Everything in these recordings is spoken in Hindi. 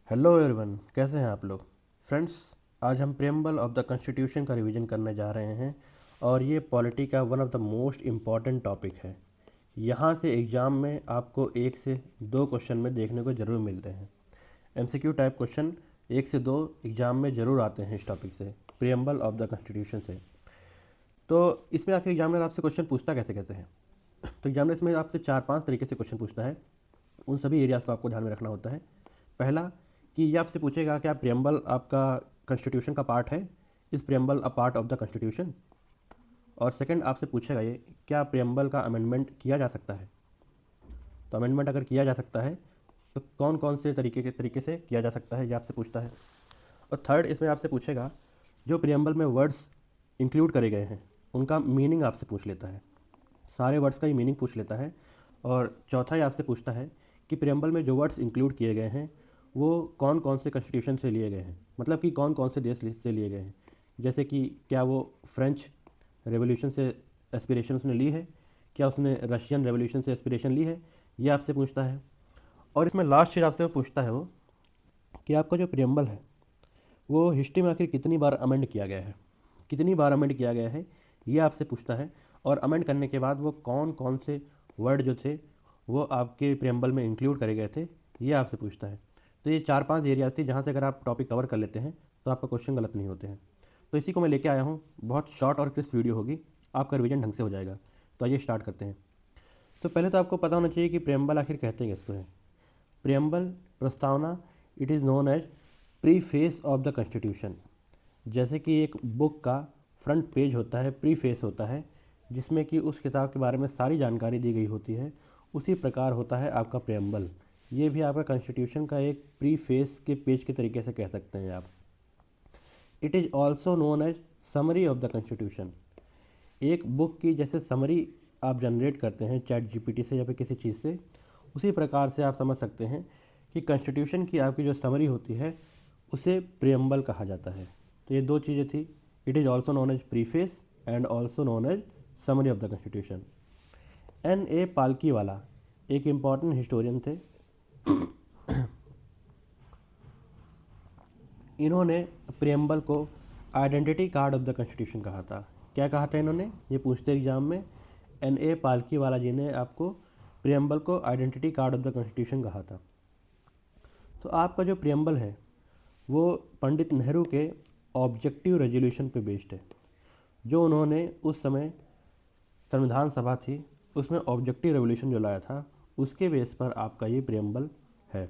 हेलो एवरीवन, कैसे हैं आप लोग। फ्रेंड्स, आज हम प्रेम्बल ऑफ द कॉन्स्टिट्यूशन का रिवीजन करने जा रहे हैं और ये पॉलिटी का one of the most important topic है। यहाँ से एग्ज़ाम में आपको 1 से 2 क्वेश्चन में देखने को ज़रूर मिलते हैं। एमसीक्यू टाइप क्वेश्चन 1 से 2 एग्ज़ाम में ज़रूर आते हैं इस टॉपिक से, प्रेम्बल ऑफ द कॉन्स्टिट्यूशन से। तो इसमें आखिर एग्जामिनर आपसे क्वेश्चन पूछता कैसे कैसे है। तो एग्जामिनर इसमें आपसे 4-5 तरीके से क्वेश्चन पूछता है। उन सभी एरियाज़ को आपको ध्यान में रखना होता है। पहला कि ये आपसे पूछेगा क्या प्रेम्बल आपका कॉन्स्टिट्यूशन का पार्ट है, इस preamble a part of the constitution. और सेकंड आपसे पूछेगा ये क्या प्रेम्बल का अमेंडमेंट किया जा सकता है। तो अमेंडमेंट अगर किया जा सकता है तो कौन कौन से तरीके से किया जा सकता है, ये आपसे पूछता है। और थर्ड इसमें आपसे पूछेगा जो प्रेम्बल में वर्ड्स इंक्लूड करे गए हैं उनका मीनिंग आपसे पूछ लेता है, सारे वर्ड्स का ही मीनिंग पूछ लेता है। और चौथा ही आपसे पूछता है कि प्रेम्बल में जो वर्ड्स इंक्लूड किए गए हैं वो कौन कौन से कॉन्स्टिट्यूशन से लिए गए हैं, मतलब कि कौन कौन से देश से लिए गए हैं। जैसे कि क्या वो फ्रेंच रेवोल्यूशन से एस्पिरेशन उसने ली है, क्या उसने रशियन रेवोल्यूशन से एस्पिरेशन ली है, ये आपसे पूछता है। और इसमें लास्ट चीज़ आपसे वो पूछता है वो कि आपका जो प्रेम्बल है वो हिस्ट्री में आखिर कितनी बार अमेंड किया गया है, कितनी बार अमेंड किया गया है, ये आपसे पूछता है। और अमेंड करने के बाद वो कौन कौन से वर्ड जो थे वो आपके प्रेम्बल में इंक्लूड करे गए थे, ये आपसे पूछता है। तो ये 4-5 एरियाज थी जहाँ से अगर आप टॉपिक कवर कर लेते हैं तो आपका क्वेश्चन गलत नहीं होते हैं। तो इसी को मैं लेके आया हूँ, बहुत शॉर्ट और क्रिस्प वीडियो होगी, आपका रिवीजन ढंग से हो जाएगा। तो आइए स्टार्ट करते हैं। तो पहले तो आपको पता होना चाहिए कि प्रेम्बल आखिर कहते हैं किसको है। प्रेम्बल, प्रस्तावना, it is known as preface of the constitution. जैसे कि एक बुक का फ्रंट पेज होता है, प्रीफेस होता है, जिसमें कि उस किताब के बारे में सारी जानकारी दी गई होती है, उसी प्रकार होता है आपका प्रेम्बल। ये भी आपका कॉन्स्टिट्यूशन का एक प्रीफेस के पेज के तरीके से कह सकते हैं आप। It is also known as summary of the constitution. एक बुक की जैसे समरी आप जनरेट करते हैं चैट जीपीटी से या फिर किसी चीज़ से, उसी प्रकार से आप समझ सकते हैं कि कॉन्स्टिट्यूशन की आपकी जो समरी होती है उसे प्रियम्बल कहा जाता है। तो ये 2 चीज़ें थी, it is also known as preface and also known as summary of the constitution. N.A. Palkhivala एक इम्पॉर्टेंट हिस्टोरियन थे। इन्होंने प्रियम्बल को identity card of the constitution कहा था। क्या कहा था इन्होंने, ये पूछते एग्जाम में। N.A. पालकीवाला जी ने आपको प्रियम्बल को identity card of the constitution कहा था। तो आपका जो प्रियम्बल है वो पंडित नेहरू के ऑब्जेक्टिव रेजोल्यूशन पे बेस्ड है। जो उन्होंने उस समय संविधान सभा थी उसमें ऑब्जेक्टिव रेवोल्यूशन जो लाया था उसके बेस पर आपका ये प्रियम्बल है।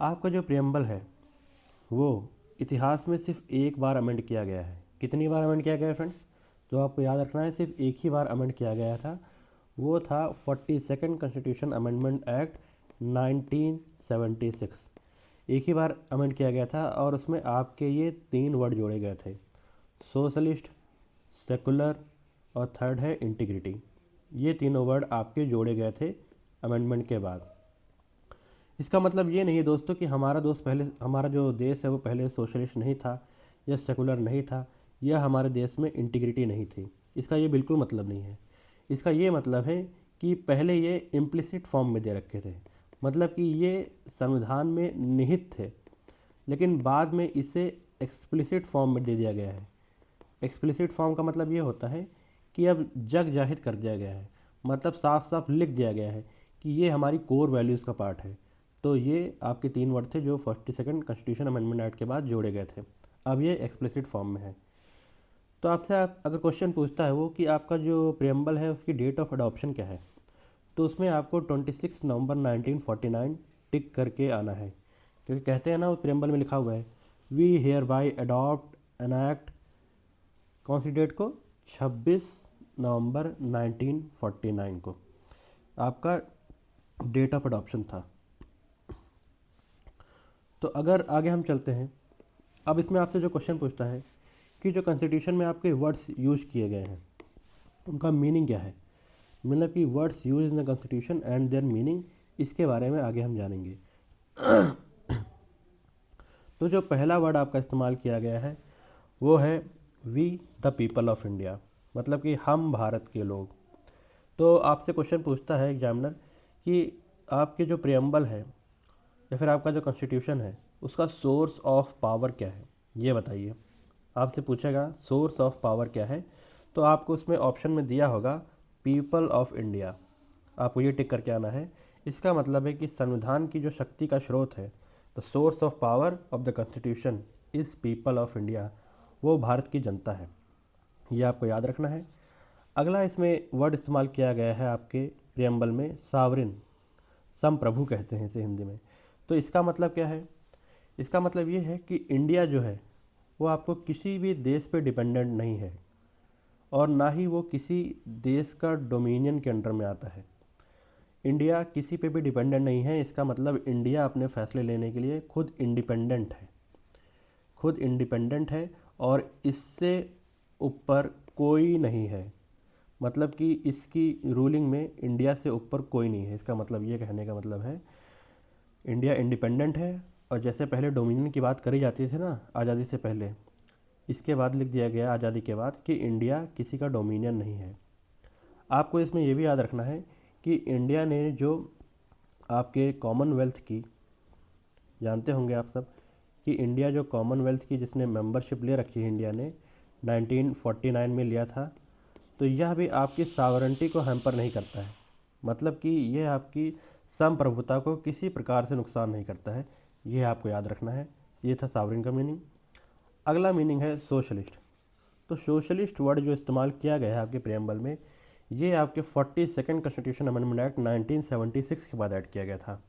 आपका जो प्रियम्बल है वो इतिहास में सिर्फ एक बार अमेंड किया गया है। कितनी बार अमेंड किया गया है फ्रेंड्स, तो आपको याद रखना है, सिर्फ एक ही बार अमेंड किया गया था। वो था 42nd कॉन्स्टिट्यूशन अमेंडमेंट एक्ट 1976। एक ही बार अमेंड किया गया था और उसमें आपके ये 3 वर्ड जोड़े गए थे, सोशलिस्ट, सेकुलर और थर्ड है इंटीग्रिटी। ये तीनों वर्ड आपके जोड़े गए थे अमेंडमेंट के बाद। इसका मतलब ये नहीं है दोस्तों कि हमारा जो देश है वो पहले सोशलिस्ट नहीं था या सेकुलर नहीं था या हमारे देश में इंटीग्रिटी नहीं थी। इसका ये बिल्कुल मतलब नहीं है। इसका ये मतलब है कि पहले ये इम्प्लिसिट फॉर्म में दे रखे थे, मतलब कि ये संविधान में निहित थे, लेकिन बाद में इसे एक्सप्लिसिट फॉर्म में दे दिया गया है। एक्सप्लिसिट फॉर्म का मतलब ये होता है कि अब जग जाहिर कर दिया गया है, मतलब साफ साफ लिख दिया गया है कि ये हमारी कोर वैल्यूज़ का पार्ट है। तो ये आपके 3 वर्ड थे जो 42nd कॉन्स्टिट्यूशन अमेंडमेंट एक्ट के बाद जोड़े गए थे। अब ये एक्सप्लिसिट फॉर्म में है। तो आपसे अगर क्वेश्चन पूछता है वो कि आपका जो प्रियम्बल है उसकी डेट ऑफ अडॉप्शन क्या है, तो उसमें आपको 26 नवंबर 1949 टिक करके आना है, क्योंकि कहते हैं ना वो प्रियम्बल में लिखा हुआ है we hereby adopt an act. कौन सी डेट को, 26 नवंबर 1949 को आपका डेट ऑफ अडॉप्शन था। तो अगर आगे हम चलते हैं, अब इसमें आपसे जो क्वेश्चन पूछता है कि जो कॉन्स्टिट्यूशन में आपके वर्ड्स यूज किए गए हैं उनका मीनिंग क्या है, मतलब कि words use in the constitution and there meaning, इसके बारे में आगे हम जानेंगे। तो जो पहला वर्ड आपका इस्तेमाल किया गया है वो है we the people of India, मतलब कि हम भारत के लोग। तो आपसे क्वेश्चन पूछता है एग्जामिनर कि आपके जो प्रियम्बल है या फिर आपका जो कॉन्स्टिट्यूशन है उसका सोर्स ऑफ पावर क्या है, ये बताइए। आपसे पूछेगा सोर्स ऑफ पावर क्या है, तो आपको उसमें ऑप्शन में दिया होगा पीपल ऑफ इंडिया। आपको ये टिक करके आना है। इसका मतलब है कि संविधान की जो शक्ति का स्रोत है, the source of power of the constitution is people of India, वो भारत की जनता है। ये आपको याद रखना है। अगला इसमें वर्ड इस्तेमाल किया गया है आपके प्रियम्बल में, सावरिन, संप्रभु कहते हैं इसे हिंदी में। तो इसका मतलब क्या है? इसका मतलब ये है कि इंडिया जो है वो आपको किसी भी देश पे डिपेंडेंट नहीं है और ना ही वो किसी देश का डोमिनियन के अंडर में आता है। इंडिया किसी पे भी डिपेंडेंट नहीं है। इसका मतलब इंडिया अपने फैसले लेने के लिए खुद इंडिपेंडेंट है, खुद इंडिपेंडेंट है और इससे ऊपर कोई नहीं है। मतलब कि इसकी रूलिंग में इंडिया से ऊपर कोई नहीं है। इसका मतलब ये कहने का मतलब है इंडिया इंडिपेंडेंट है। और जैसे पहले डोमिनियन की बात करी जाती थी ना आज़ादी से पहले, इसके बाद लिख दिया गया आज़ादी के बाद कि इंडिया किसी का डोमिनियन नहीं है। आपको इसमें यह भी याद रखना है कि इंडिया ने जो आपके कॉमनवेल्थ की, जानते होंगे आप सब कि इंडिया जो कॉमनवेल्थ की जिसने मेंबरशिप ले रखी है इंडिया ने 1949 में लिया था, तो यह भी आपकी सावरेंटी को हैम्पर नहीं करता है। मतलब कि यह आपकी संप्रभुता को किसी प्रकार से नुकसान नहीं करता है। यह आपको याद रखना है। ये था सावरिन का मीनिंग। अगला मीनिंग है सोशलिस्ट। तो सोशलिस्ट वर्ड जो इस्तेमाल किया गया है आपके प्रियम्बल में, ये आपके 42nd कॉन्स्टिट्यूशन अमेंडमेंट एक्ट 1976 के बाद ऐड किया गया था।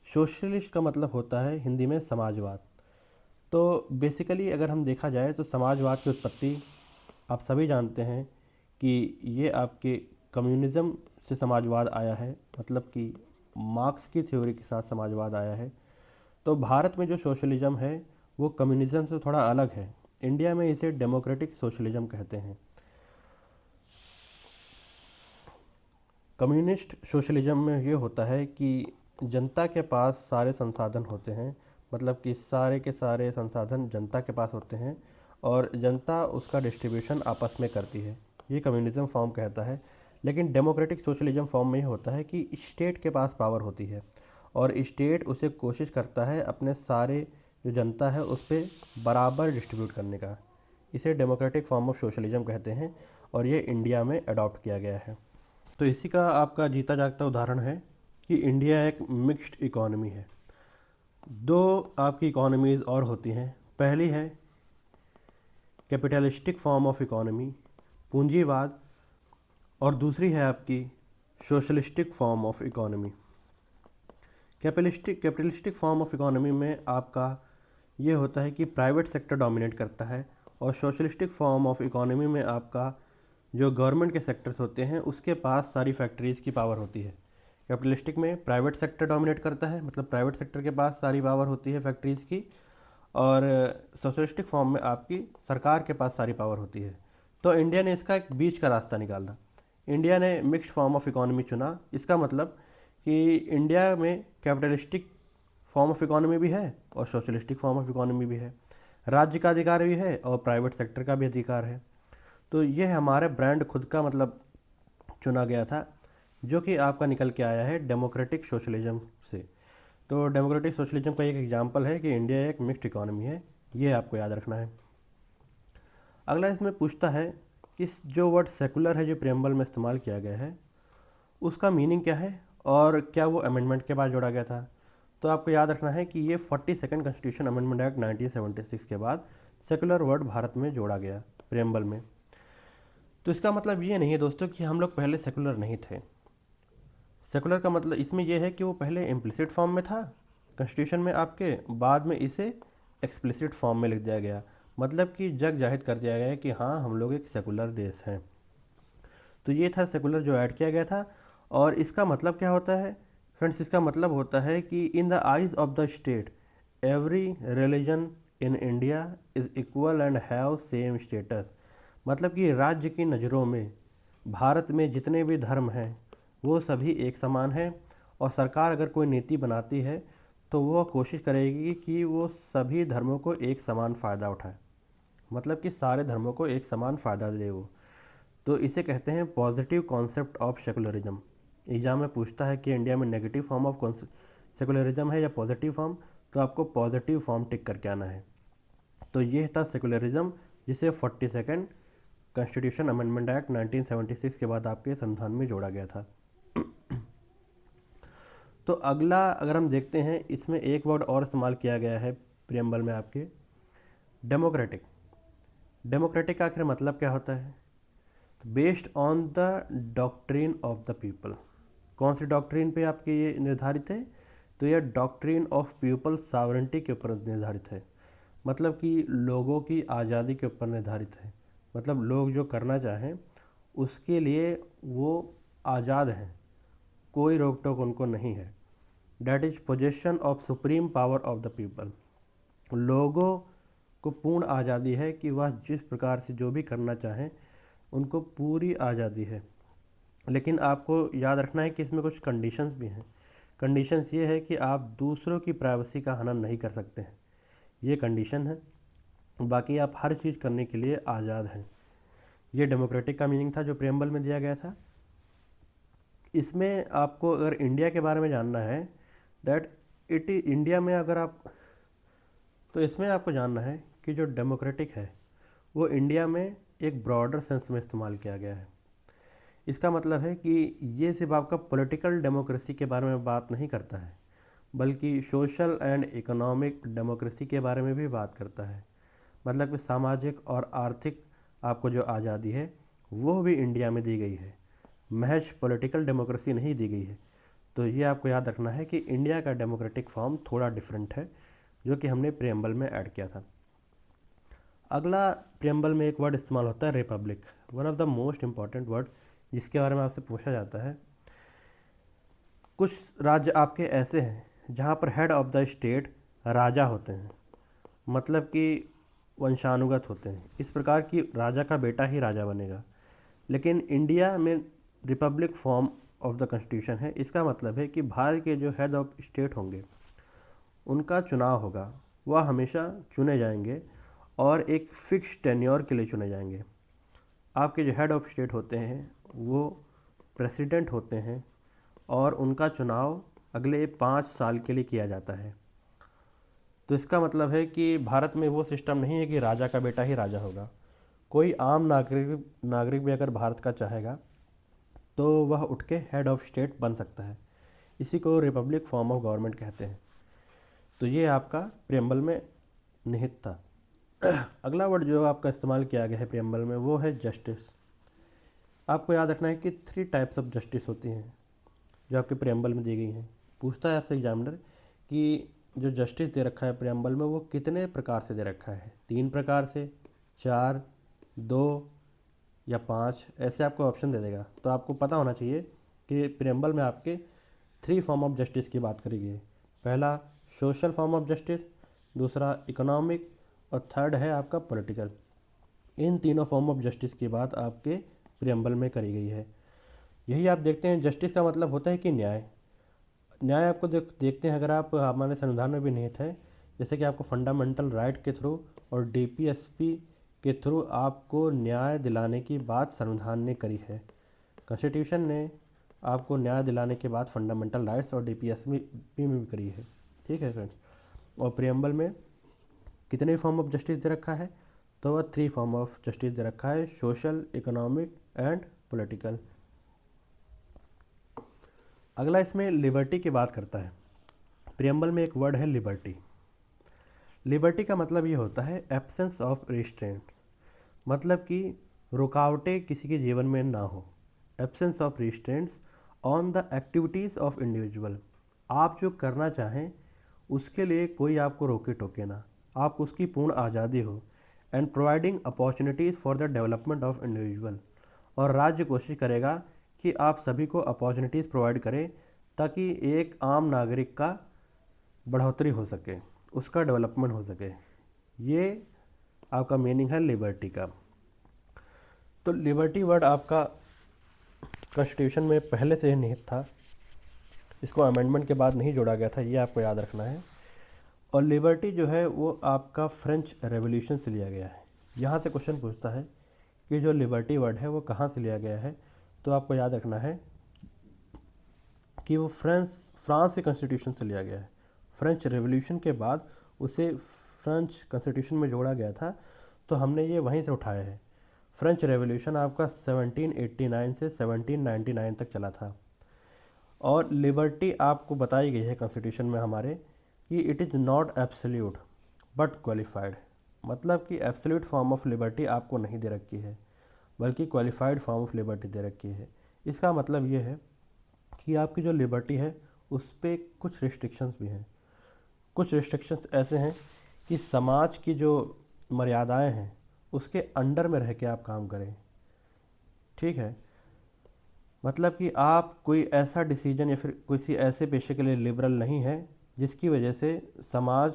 सोशलिस्ट का मतलब होता है हिंदी में समाजवाद। तो बेसिकली अगर हम देखा जाए तो समाजवाद की उत्पत्ति आप सभी जानते हैं कि ये आपके कम्युनिज़्म से समाजवाद आया है, मतलब कि मार्क्स की थ्योरी के साथ समाजवाद आया है। तो भारत में जो सोशलिज्म है वो कम्युनिज़्म से थोड़ा अलग है। इंडिया में इसे डेमोक्रेटिक सोशलिज्म कहते हैं। कम्युनिस्ट सोशलिज्म में ये होता है कि जनता के पास सारे संसाधन होते हैं, मतलब कि सारे के सारे संसाधन जनता के पास होते हैं और जनता उसका डिस्ट्रीब्यूशन आपस में करती है। ये कम्युनिज्म फॉर्म कहता है। लेकिन डेमोक्रेटिक सोशलिज्म फॉर्म में ये होता है कि स्टेट के पास पावर होती है और स्टेट उसे कोशिश करता है अपने सारे जो जनता है उस पर बराबर डिस्ट्रीब्यूट करने का। इसे डेमोक्रेटिक फॉर्म ऑफ सोशलिज्म कहते हैं और ये इंडिया में अडॉप्ट किया गया है। तो इसी का आपका जीता जागता उदाहरण है कि इंडिया एक मिक्स्ड इकोनॉमी है। दो आपकी इकोनॉमीज़ और होती हैं। पहली है कैपिटलिस्टिक फॉर्म ऑफ इकोनॉमी, पूंजीवाद, और दूसरी है आपकी socialistic form of economy. Capitalistic form of economy में आपका ये होता है कि प्राइवेट सेक्टर डोमिनेट करता है और सोशलिस्टिक फॉर्म ऑफ इकोनॉमी में आपका जो गवर्नमेंट के सेक्टर्स होते हैं उसके पास सारी फैक्ट्रीज़ की पावर होती है। कैपिटलिस्टिक में प्राइवेट सेक्टर डोमिनेट करता है, मतलब प्राइवेट सेक्टर के पास सारी पावर होती है फैक्ट्रीज़ की, और सोशलिस्टिक फॉर्म में आपकी सरकार के पास सारी पावर होती है। तो इंडिया ने इसका एक बीच का रास्ता निकाला। इंडिया ने मिक्स्ड फॉर्म ऑफ इकोनॉमी चुना। इसका मतलब कि इंडिया में कैपिटलिस्टिक फॉर्म ऑफ इकोनॉमी भी है और सोशलिस्टिक फॉर्म ऑफ इकोनॉमी भी है, राज्य का अधिकार भी है और प्राइवेट सेक्टर का भी अधिकार है। तो ये हमारे ब्रांड खुद का मतलब चुना गया था, जो कि आपका निकल के आया है डेमोक्रेटिक सोशलिज्म से। तो डेमोक्रेटिक सोशलिज्म का एक एग्जांपल है कि इंडिया एक मिक्स्ड इकोनॉमी है। ये आपको याद रखना है। अगला इसमें पूछता है कि जो वर्ड सेकुलर है जो प्रियम्बल में इस्तेमाल किया गया है उसका मीनिंग क्या है और क्या वो अमेंडमेंट के बाद जोड़ा गया था। तो आपको याद रखना है कि ये 42nd कॉन्स्टिट्यूशन अमेंडमेंट एक्ट 1976 के बाद सेकुलर वर्ड भारत में जोड़ा गया प्रियम्बल में। तो इसका मतलब ये नहीं है दोस्तों कि हम लोग पहले सेकुलर नहीं थे। सेकुलर का मतलब इसमें यह है कि वो पहले इम्प्लिसिट फॉर्म में था कॉन्स्टिट्यूशन में आपके, बाद में इसे एक्सप्लिसिट फॉर्म में लिख दिया गया। मतलब कि जग जाहिर कर दिया गया कि हाँ हम लोग एक सेकुलर देश हैं। तो ये था सेकुलर जो ऐड किया गया था। और इसका मतलब क्या होता है फ्रेंड्स? इसका मतलब होता है कि in the eyes of the state every religion in India is equal and have same status. मतलब कि राज्य की नज़रों में भारत में जितने भी धर्म हैं वो सभी एक समान हैं और सरकार अगर कोई नीति बनाती है तो वो कोशिश करेगी कि वो सभी धर्मों को एक समान फ़ायदा उठाए, मतलब कि सारे धर्मों को एक समान फ़ायदा दे वो। तो इसे कहते हैं positive concept of secularism. Exam में पूछता है कि इंडिया में नेगेटिव फॉर्म ऑफ सेकुलरिज्म है या पॉजिटिव फॉर्म, तो आपको पॉजिटिव फॉर्म टिक करके आना है। तो ये था सेकुलरिज्म, जिसे 42nd कॉन्स्टिट्यूशन अमेंडमेंट एक्ट 1976 के बाद आपके संविधान में जोड़ा गया था। तो अगला अगर हम देखते हैं, इसमें एक वर्ड और इस्तेमाल किया गया है प्रियम्बल में आपके, डेमोक्रेटिक। डेमोक्रेटिक आखिर मतलब क्या होता है? Based on the doctrine of the people. कौन सी डॉक्ट्रिन पे आपके ये निर्धारित है? तो यह डॉक्ट्रिन ऑफ पीपल सॉवरेंटी के ऊपर निर्धारित है, मतलब कि लोगों की आज़ादी के ऊपर निर्धारित है। मतलब लोग जो करना चाहें उसके लिए वो आज़ाद हैं, कोई रोक टोक उनको नहीं है। That is possession of supreme power of the people. लोगों को पूर्ण आज़ादी है कि वह जिस प्रकार से जो भी करना चाहें, उनको पूरी आज़ादी है। लेकिन आपको याद रखना है कि इसमें कुछ कंडीशंस भी हैं। कंडीशंस ये है कि आप दूसरों की प्राइवेसी का हनन नहीं कर सकते हैं, ये कंडीशन है। बाकी आप हर चीज़ करने के लिए आज़ाद हैं। ये डेमोक्रेटिक का मीनिंग था जो प्रेम्बल में दिया गया था। इसमें आपको अगर इंडिया के बारे में जानना है, दैट इट इज इंडिया में अगर आप, तो इसमें आपको जानना है कि जो डेमोक्रेटिक है वो इंडिया में एक ब्रॉडर सेंस में इस्तेमाल किया गया है। इसका मतलब है कि ये सिर्फ आपका पॉलिटिकल डेमोक्रेसी के बारे में बात नहीं करता है, बल्कि सोशल एंड इकोनॉमिक डेमोक्रेसी के बारे में भी बात करता है। मतलब कि सामाजिक और आर्थिक आपको जो आज़ादी है वो भी इंडिया में दी गई है, महज पॉलिटिकल डेमोक्रेसी नहीं दी गई है। तो ये आपको याद रखना है कि इंडिया का डेमोक्रेटिक फॉर्म थोड़ा डिफरेंट है, जो कि हमने प्रियम्बल में ऐड किया था। अगला प्रियम्बल में एक वर्ड इस्तेमाल होता है, Republic, one of the most important word, जिसके बारे में आपसे पूछा जाता है। कुछ राज्य आपके ऐसे हैं जहाँ पर हेड ऑफ द स्टेट राजा होते हैं, मतलब कि वंशानुगत होते हैं, इस प्रकार की राजा का बेटा ही राजा बनेगा। लेकिन इंडिया में Republic form of the constitution है। इसका मतलब है कि भारत के जो हेड ऑफ स्टेट होंगे उनका चुनाव होगा, वह हमेशा चुने जाएंगे और एक फिक्स टेन्योर के लिए चुने जाएंगे। आपके जो हेड ऑफ स्टेट होते हैं वो प्रेसिडेंट होते हैं और उनका चुनाव अगले 5 साल के लिए किया जाता है। तो इसका मतलब है कि भारत में वो सिस्टम नहीं है कि राजा का बेटा ही राजा होगा। कोई आम नागरिक भी अगर भारत का चाहेगा तो वह उठ के हेड ऑफ स्टेट बन सकता है। इसी को रिपब्लिक फॉर्म ऑफ गवर्नमेंट कहते हैं। तो ये आपका प्रियम्बल में निहित था। अगला वर्ड जो आपका इस्तेमाल किया गया है प्रियम्बल में वो है जस्टिस। आपको याद रखना है कि 3 टाइप्स ऑफ जस्टिस होती हैं जो आपके प्रियम्बल में दी गई हैं। पूछता है आपसे एग्जामिनर कि जो जस्टिस दे रखा है प्रियम्बल में वो कितने प्रकार से दे रखा है, 3 प्रकार से, 4, 2 या 5, ऐसे आपको ऑप्शन दे देगा। तो आपको पता होना चाहिए कि प्रियम्बल में आपके 3 फॉर्म ऑफ जस्टिस की बात करी गई है। पहला सोशल फॉर्म ऑफ जस्टिस, दूसरा इकोनॉमिक और थर्ड है आपका पॉलिटिकल। इन तीनों फॉर्म ऑफ जस्टिस की बात आपके प्रियम्बल में करी गई है। यही आप देखते हैं, जस्टिस का मतलब होता है कि न्याय। न्याय आपको देखते हैं, अगर आप हमारे संविधान में भी निहित है, जैसे कि आपको फंडामेंटल राइट के थ्रू और डीपीएसपी के थ्रू आपको न्याय दिलाने की बात संविधान ने करी है। कॉन्स्टिट्यूशन ने आपको न्याय दिलाने के बाद फंडामेंटल राइट्स और डीपीएसपी में भी करी है। ठीक है फ्रेंड्स। और प्रियम्बल में कितने फॉर्म ऑफ जस्टिस दे रखा है? तो वह 3 फॉर्म ऑफ जस्टिस दे रखा है, सोशल, इकोनॉमिक एंड पॉलिटिकल। अगला इसमें लिबर्टी की बात करता है। प्रियम्बल में एक वर्ड है लिबर्टी। लिबर्टी का मतलब ये होता है एब्सेंस ऑफ रिस्ट्रेंट, मतलब कि रुकावटें किसी के जीवन में ना हो। Absence of restraints on the activities of individual. आप जो करना चाहें उसके लिए कोई आपको रोके टोके ना, आप उसकी पूर्ण आज़ादी हो। And providing opportunities for the development of individual. और राज्य कोशिश करेगा कि आप सभी को अपॉर्चुनिटीज़ प्रोवाइड करें ताकि एक आम नागरिक का बढ़ोतरी हो सके, उसका डेवलपमेंट हो सके। ये आपका मीनिंग है लिबर्टी का। तो लिबर्टी वर्ड आपका कॉन्स्टिट्यूशन में पहले से ही निहित था, इसको अमेंडमेंट के बाद नहीं जोड़ा गया था, ये आपको याद रखना है। और लिबर्टी जो है वो आपका फ्रेंच रेवोल्यूशन से लिया गया है। यहाँ से क्वेश्चन पूछता है कि जो लिबर्टी वर्ड है वो कहाँ से लिया गया है, तो आपको याद रखना है कि वो फ्रांस के कॉन्स्टिट्यूशन से लिया गया है। फ्रेंच रेवोल्यूशन के बाद उसे फ्रेंच कॉन्स्टिट्यूशन में जोड़ा गया था, तो हमने ये वहीं से उठाया है। फ्रेंच रेवोल्यूशन आपका 1789 से 1799 तक चला था। और लिबर्टी आपको बताई गई है कॉन्स्टिट्यूशन में हमारे कि it is not absolute but qualified. मतलब कि एब्सोल्यूट फॉर्म ऑफ लिबर्टी आपको नहीं दे रखी है, बल्कि क्वालिफाइड फॉर्म ऑफ लिबर्टी दे रखी है। इसका मतलब ये है कि आपकी जो लिबर्टी है उस पर कुछ रिस्ट्रिक्शंस भी हैं। कुछ रिस्ट्रिक्शंस ऐसे हैं कि समाज की जो मर्यादाएं हैं उसके अंडर में रह के आप काम करें। ठीक है, मतलब कि आप कोई ऐसा डिसीजन या फिर किसी ऐसे पेशे के लिए लिबरल नहीं है जिसकी वजह से समाज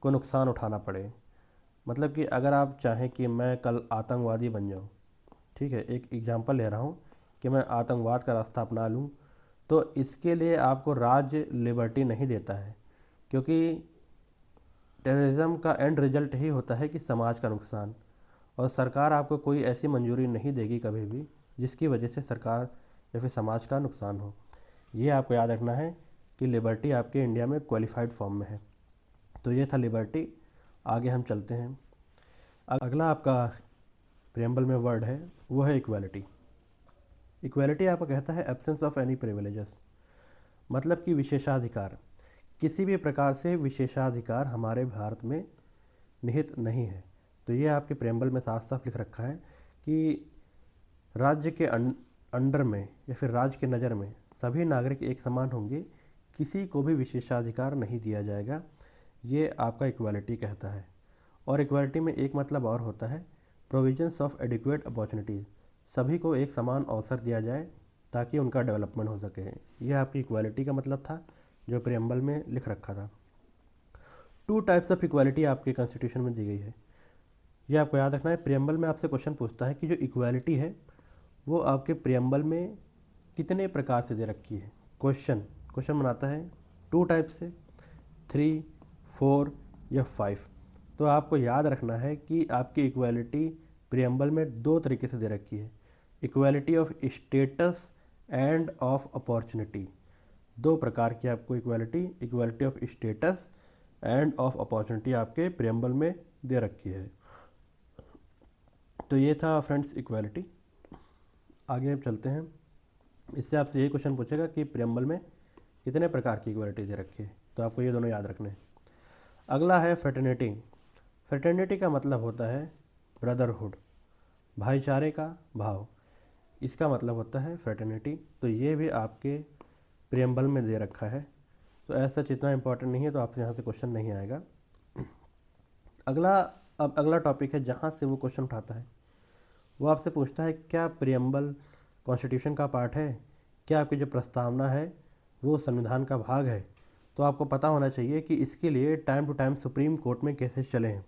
को नुकसान उठाना पड़े। मतलब कि अगर आप चाहें कि मैं कल आतंकवादी बन जाऊं, ठीक है, एक एग्जांपल ले रहा हूं कि मैं आतंकवाद का रास्ता अपना लूं, तो इसके लिए आपको राज्य लिबर्टी नहीं देता है, क्योंकि टेररिज्म का एंड रिजल्ट ही होता है कि समाज का नुकसान। और सरकार आपको कोई ऐसी मंजूरी नहीं देगी कभी भी जिसकी वजह से सरकार या फिर समाज का नुकसान हो। ये आपको याद रखना है कि लिबर्टी आपके इंडिया में क्वालिफाइड फॉर्म में है। तो ये था लिबर्टी। आगे हम चलते हैं। अगला आपका प्रेम्बल में वर्ड है वो है इक्वालिटी। इक्वालिटी आपको कहता है एब्सेंस ऑफ एनी प्रिविलेजेस, मतलब कि विशेषाधिकार। किसी भी प्रकार से विशेषाधिकार हमारे भारत में निहित नहीं है। तो ये आपके प्रेम्बल में साफ साफ लिख रखा है कि राज्य के अंडर में या फिर राज्य के नज़र में सभी नागरिक एक समान होंगे, किसी को भी विशेषाधिकार नहीं दिया जाएगा। ये आपका इक्वालिटी कहता है। और इक्वालिटी में एक मतलब और होता है प्रोविजंस ऑफ एडिक्वेट अपॉर्चुनिटीज़, सभी को एक समान अवसर दिया जाए ताकि उनका डेवलपमेंट हो सके। यह आपकी इक्वालिटी का मतलब था जो प्रेम्बल में लिख रखा था। 2 टाइप्स ऑफ इक्वालिटी आपके कॉन्स्टिट्यूशन में दी गई है, ये आपको याद रखना है। प्रेम्बल में आपसे क्वेश्चन पूछता है कि जो इक्वालिटी है वो आपके प्रेम्बल में कितने प्रकार से दे रखी है। क्वेश्चन बनाता है 2 टाइप से, 3, 4 या 5। तो आपको याद रखना है कि आपकी इक्वालिटी प्रेम्बल में 2 तरीके से दे रखी है, equality of status end of opportunity. 2 प्रकार की आपको equality of status end of opportunity आपके प्रेम्बल में दे रखी है। तो ये था फ्रेंड्स इक्वालिटी। आगे अब चलते हैं। इससे आपसे ये क्वेश्चन पूछेगा कि प्रेम्बल में कितने प्रकार की इक्वालिटी दे रखी है, तो आपको ये दोनों याद रखने हैं। अगला है फ्रेटर्निटी। फ्रेटर्निटी का मतलब होता है ब्रदरहुड, भाईचारे का भाव, इसका मतलब होता है फ्रेटर्निटी। तो ये भी आपके प्रेम्बल में दे रखा है। तो ऐसा इतना इंपॉर्टेंट नहीं है, तो आपसे यहाँ से क्वेश्चन नहीं आएगा। अगला टॉपिक है जहाँ से वो क्वेश्चन उठाता है, वो आपसे पूछता है क्या प्रेम्बल कॉन्स्टिट्यूशन का पार्ट है, क्या आपकी जो प्रस्तावना है वो संविधान का भाग है। तो आपको पता होना चाहिए कि इसके लिए time to time Supreme Court में केसेस चले हैं।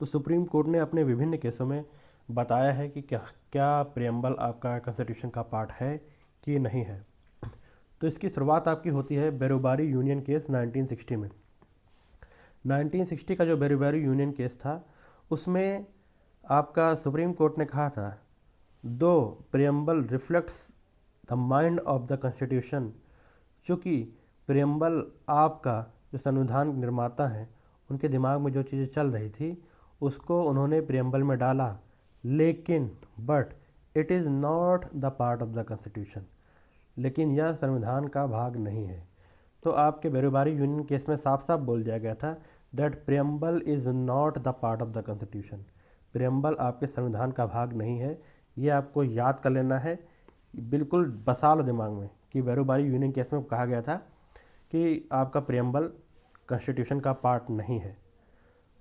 तो सुप्रीम कोर्ट ने अपने विभिन्न केसों में बताया है कि क्या प्रेम्बल आपका कॉन्स्टिट्यूशन का पार्ट है कि नहीं है। तो इसकी शुरुआत आपकी होती है बेरोबारी यूनियन केस 1960 में। 1960 का जो बेरोबारी यूनियन केस था उसमें आपका सुप्रीम कोर्ट ने कहा था दो preamble reflects the mind of the constitution, चूँकि प्रेम्बल आपका जो संविधान निर्माता हैं उनके दिमाग में जो चीज़ें चल रही थी उसको उन्होंने प्रेम्बल में डाला, लेकिन but it is not the part of the constitution, लेकिन यह संविधान का भाग नहीं है। तो आपके बेरोबारी यूनियन केस में साफ साफ बोल दिया गया था that preamble is not the part of the constitution, preamble आपके संविधान का भाग नहीं है। ये आपको याद कर लेना है, बिल्कुल बसा लो दिमाग में कि बेरोबारी यूनियन केस में कहा गया था कि आपका प्रेम्बल कॉन्स्टिट्यूशन का पार्ट नहीं है।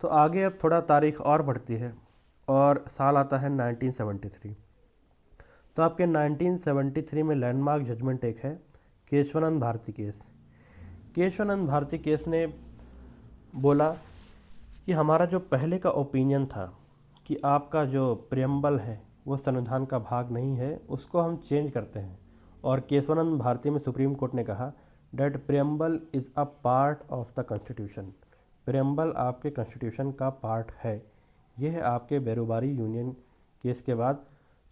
तो आगे अब थोड़ा तारीख और बढ़ती है और साल आता है 1973। तो आपके 1973 में लैंडमार्क जजमेंट एक है केशवानंद भारती केस। केशवानंद भारती केस ने बोला कि हमारा जो पहले का ओपिनियन था कि आपका जो प्रेम्बल है वो संविधान का भाग नहीं है, उसको हम चेंज करते हैं। और केशवानंद भारती में सुप्रीम कोर्ट ने कहा that preamble is a part of the constitution, preamble आपके कॉन्स्टिट्यूशन का पार्ट है। यह आपके बेरोबारी यूनियन केस के बाद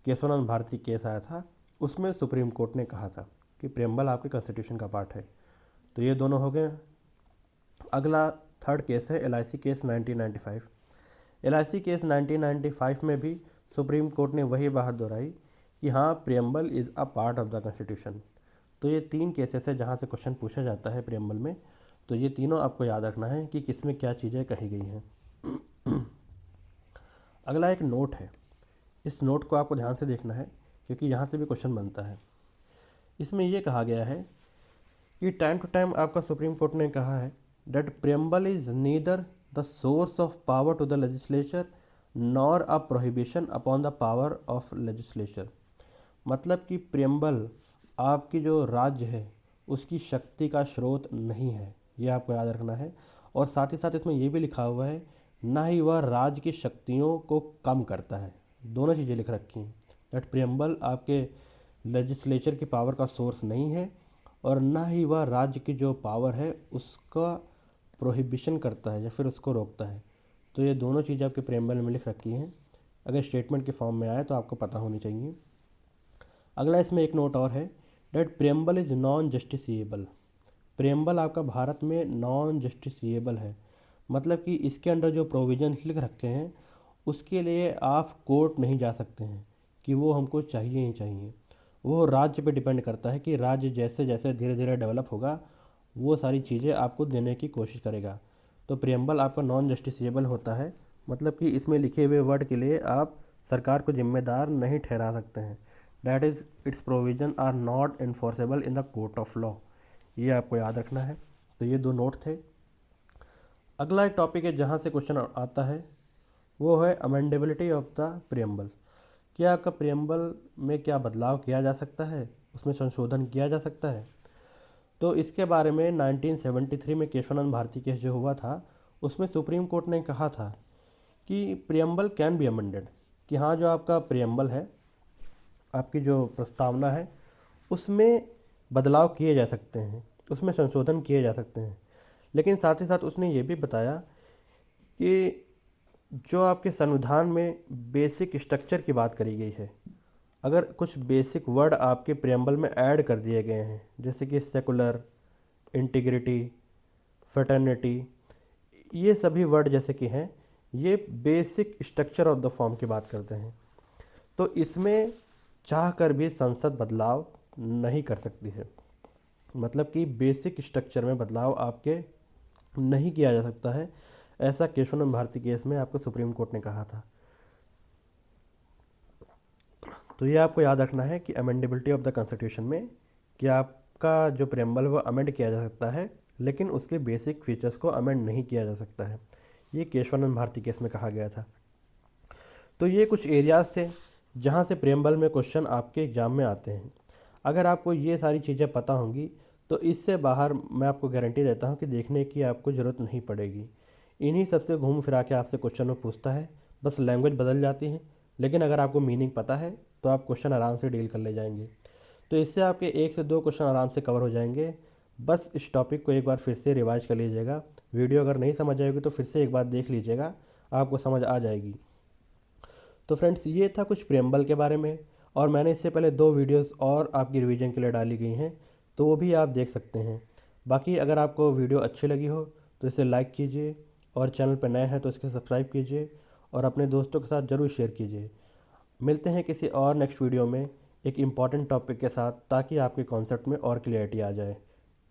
केशवानंद भारती केस आया था, उसमें सुप्रीम कोर्ट ने कहा था कि प्रेम्बल आपके कॉन्स्टिट्यूशन का पार्ट है। तो ये दोनों हो गए। अगला थर्ड केस है LIC केस 1995। LIC केस 1995 में भी सुप्रीम कोर्ट ने वही बात दोहराई कि हाँ, preamble is a part of the constitution. तो ये 3 केसेस है जहाँ से क्वेश्चन पूछा जाता है प्रियम्बल में। तो ये तीनों आपको याद रखना है कि किसमें क्या चीज़ें कही गई हैं। अगला एक नोट है, इस नोट को आपको ध्यान से देखना है क्योंकि यहाँ से भी क्वेश्चन बनता है। इसमें ये कहा गया है कि टाइम टू टाइम आपका सुप्रीम कोर्ट ने कहा है that preamble is neither the source of power to the legislature nor a prohibition upon the power of legislature. मतलब कि प्रियम्बल आपकी जो राज्य है उसकी शक्ति का स्रोत नहीं है, ये आपको याद रखना है। और साथ ही साथ इसमें ये भी लिखा हुआ है ना ही वह राज्य की शक्तियों को कम करता है। दोनों चीज़ें लिख रखी हैं दैट प्रियम्बल आपके लेजिस्लेचर की पावर का सोर्स नहीं है और ना ही वह राज्य की जो पावर है उसका प्रोहिबिशन करता है या फिर उसको रोकता है। तो ये दोनों चीज़ें आपके प्रियम्बल में लिख रखी हैं। अगर स्टेटमेंट के फॉर्म में आए तो आपको पता होनी चाहिए। अगला इसमें एक नोट और है that preamble is non justiciable. Preamble आपका भारत में नॉन जस्टिसिएबल है, मतलब कि इसके अंडर जो प्रोविजंस लिख रखे हैं उसके लिए आप कोर्ट नहीं जा सकते हैं कि वो हमको चाहिए ही चाहिए। वो राज्य पे डिपेंड करता है कि राज्य जैसे जैसे धीरे धीरे डेवलप होगा वो सारी चीज़ें आपको देने की कोशिश करेगा। तो प्रियम्बल आपका नॉन जस्टिसिएबल होता है, मतलब कि इसमें लिखे हुए वर्ड के लिए आप सरकार को जिम्मेदार नहीं ठहरा सकते हैं। That is its provision are not enforceable in the court of law. ये आपको याद रखना है। तो ये 2 नोट थे। अगला एक टॉपिक है जहाँ से क्वेश्चन आता है वो है अमेंडेबिलिटी ऑफ द प्रियम्बल। क्या आपका प्रियम्बल में क्या बदलाव किया जा सकता है, उसमें संशोधन किया जा सकता है। तो इसके बारे में 1973 में केशवानंद भारती केस जो हुआ था उसमें सुप्रीम कोर्ट ने कहा था कि प्रियम्बल कैन बी अमेंडेड, कि हाँ जो आपका प्रियम्बल है, आपकी जो प्रस्तावना है उसमें बदलाव किए जा सकते हैं, उसमें संशोधन किए जा सकते हैं। लेकिन साथ ही साथ उसने ये भी बताया कि जो आपके संविधान में बेसिक स्ट्रक्चर की बात करी गई है, अगर कुछ बेसिक वर्ड आपके प्रियम्बल में ऐड कर दिए गए हैं जैसे कि सेकुलर, इंटीग्रिटी, फ्रेटर्निटी, ये सभी वर्ड जैसे कि हैं ये basic structure of the form की बात करते हैं। तो इसमें चाह कर भी संसद बदलाव नहीं कर सकती है, मतलब कि बेसिक स्ट्रक्चर में बदलाव आपके नहीं किया जा सकता है। ऐसा केशवानंद भारती केस में आपको सुप्रीम कोर्ट ने कहा था। तो ये आपको याद रखना है कि अमेंडेबिलिटी ऑफ द कॉन्स्टिट्यूशन में कि आपका जो प्रियम्बल वो अमेंड किया जा सकता है लेकिन उसके बेसिक फीचर्स को अमेंड नहीं किया जा सकता है। ये केशवानंद भारती केस में कहा गया था। तो ये कुछ एरियाज़ थे जहाँ से प्रियम्बल में क्वेश्चन आपके एग्ज़ाम में आते हैं। अगर आपको ये सारी चीज़ें पता होंगी तो इससे बाहर मैं आपको गारंटी देता हूँ कि देखने की आपको ज़रूरत नहीं पड़ेगी। इन्हीं सबसे घूम फिरा के आपसे क्वेश्चन में पूछता है, बस लैंग्वेज बदल जाती है, लेकिन अगर आपको मीनिंग पता है तो आप क्वेश्चन आराम से डील कर ले जाएंगे। तो इससे आपके 1 से 2 क्वेश्चन आराम से कवर हो जाएंगे। बस इस टॉपिक को एक बार फिर से रिवाइज कर लीजिएगा। वीडियो अगर नहीं समझ आएगी तो फिर से एक बार देख लीजिएगा, आपको समझ आ जाएगी। तो फ्रेंड्स ये था कुछ प्रियम्बल के बारे में, और मैंने इससे पहले 2 वीडियोस और आपकी रिवीजन के लिए डाली गई हैं तो वो भी आप देख सकते हैं। बाकी अगर आपको वीडियो अच्छी लगी हो तो इसे लाइक कीजिए और चैनल पर नए हैं तो इसके सब्सक्राइब कीजिए और अपने दोस्तों के साथ ज़रूर शेयर कीजिए। मिलते हैं किसी और नेक्स्ट वीडियो में एक इम्पॉर्टेंट टॉपिक के साथ ताकि आपके कॉन्सेप्ट में और क्लियरिटी आ जाए।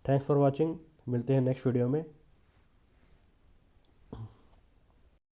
Thanks for watching. मिलते हैं नेक्स्ट वीडियो में।